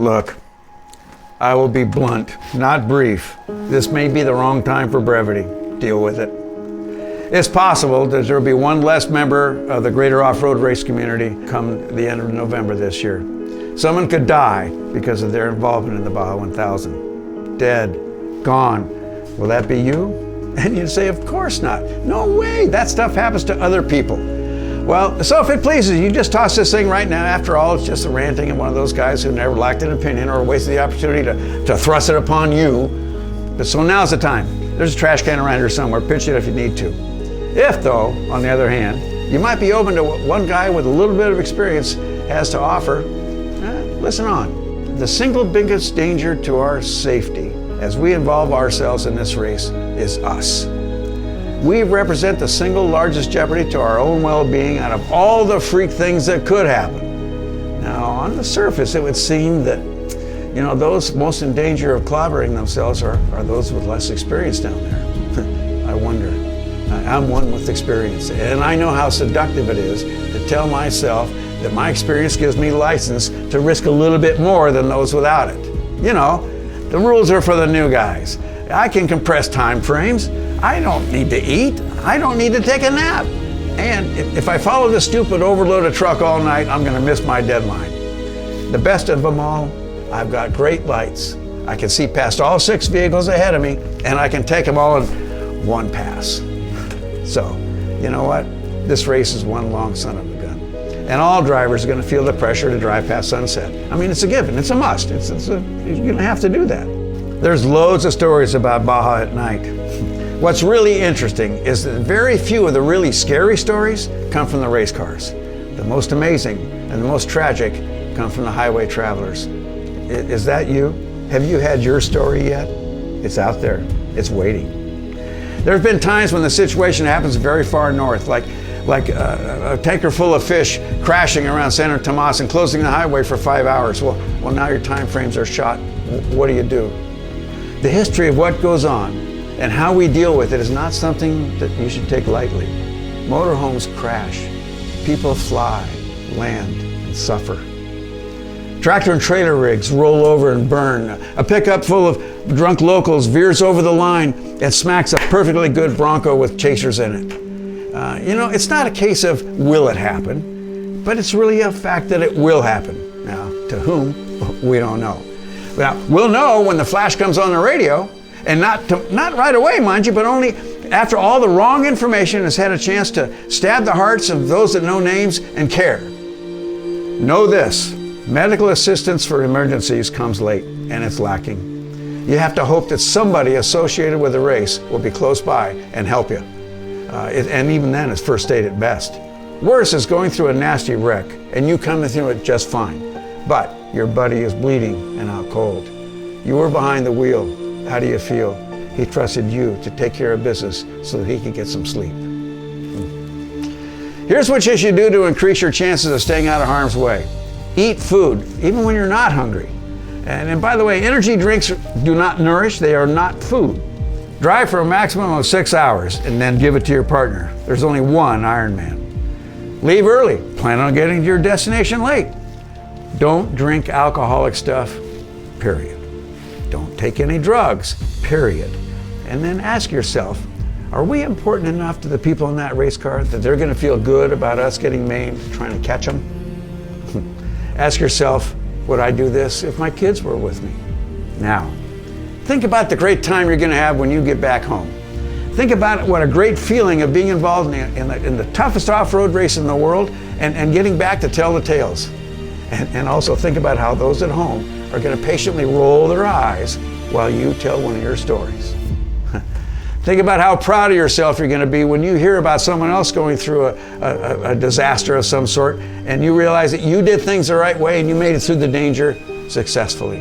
Look, I will be blunt, not brief. This may be the wrong time for brevity. Deal with it. It's possible that there will be one less member of the greater off-road race community come the end of November this year. Someone could die because of their involvement in the Baja 1000. Dead, gone. Will that be you? And you'd say, of course not. No way, that stuff happens to other people. Well, so if it pleases you, just toss this thing right now. After all, it's just the ranting of one of those guys who never lacked an opinion or wasted the opportunity to thrust it upon you. But so now's the time. There's a trash can around here somewhere. Pitch it if you need to. If, though, on the other hand, you might be open to what one guy with a little bit of experience has to offer, listen on. The single biggest danger to our safety as we involve ourselves in this race is us. We represent the single largest jeopardy to our own well-being out of all the freak things that could happen. Now, on the surface, it would seem that, those most in danger of clobbering themselves are those with less experience down there. I wonder. I'm one with experience, and I know how seductive it is to tell myself that my experience gives me license to risk a little bit more than those without it. The rules are for the new guys. I can compress time frames. I don't need to eat. I don't need to take a nap. And if I follow this stupid overloaded truck all night, I'm gonna miss my deadline. The best of them all, I've got great lights. I can see past all 6 vehicles ahead of me, and I can take them all in one pass. So, you know what? This race is one long son of a gun. And all drivers are gonna feel the pressure to drive past sunset. I mean, it's a given, it's a must. You're gonna have to do that. There's loads of stories about Baja at night. What's really interesting is that very few of the really scary stories come from the race cars. The most amazing and the most tragic come from the highway travelers. Is that you? Have you had your story yet? It's out there. It's waiting. There have been times when the situation happens very far north, like a tanker full of fish crashing around Santo Tomas and closing the highway for 5 hours. Well, now your time frames are shot. What do you do? The history of what goes on and how we deal with it is not something that you should take lightly. Motorhomes crash. People fly, land, and suffer. Tractor and trailer rigs roll over and burn. A pickup full of drunk locals veers over the line and smacks a perfectly good Bronco with chasers in it. It's not a case of will it happen, but it's really a fact that it will happen. Now, to whom, we don't know. Now, we'll know when the flash comes on the radio, and not right away, mind you, but only after all the wrong information has had a chance to stab the hearts of those that know names and care. Know this, medical assistance for emergencies comes late, and it's lacking. You have to hope that somebody associated with the race will be close by and help you. And even then, it's first aid at best. Worse is going through a nasty wreck, and you come through it just fine. But your buddy is bleeding and out cold. You were behind the wheel. How do you feel? He trusted you to take care of business so that he could get some sleep. Here's what you should do to increase your chances of staying out of harm's way. Eat food, even when you're not hungry. And by the way, energy drinks do not nourish, they are not food. Drive for a maximum of 6 hours and then give it to your partner. There's only one Ironman. Leave early, plan on getting to your destination late. Don't drink alcoholic stuff, period. Don't take any drugs, period. And then ask yourself, are we important enough to the people in that race car that they're gonna feel good about us getting maimed, trying to catch them? Ask yourself, would I do this if my kids were with me? Now, think about the great time you're gonna have when you get back home. Think about what a great feeling of being involved in the toughest off-road race in the world and getting back to tell the tales. And also think about how those at home are going to patiently roll their eyes while you tell one of your stories. Think about how proud of yourself you're going to be when you hear about someone else going through a disaster of some sort and you realize that you did things the right way and you made it through the danger successfully.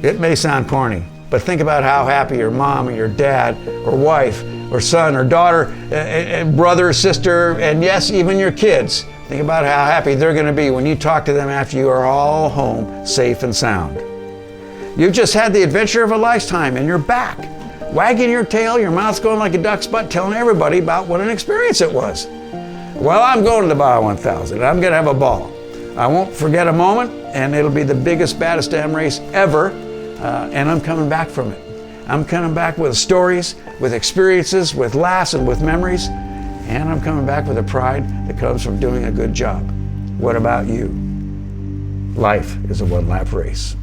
It may sound corny, but think about how happy your mom or your dad or wife or son or daughter and brother or sister, and yes, even your kids. Think about how happy they're going to be when you talk to them after you are all home, safe and sound. You've just had the adventure of a lifetime and you're back, wagging your tail, your mouth's going like a duck's butt, telling everybody about what an experience it was. Well, I'm going to the Baja 1000. I'm going to have a ball. I won't forget a moment, and it'll be the biggest, baddest damn race ever, and I'm coming back from it. I'm coming back with stories, with experiences, with laughs, and with memories, and I'm coming back with a pride that comes from doing a good job. What about you? Life is a one-lap race.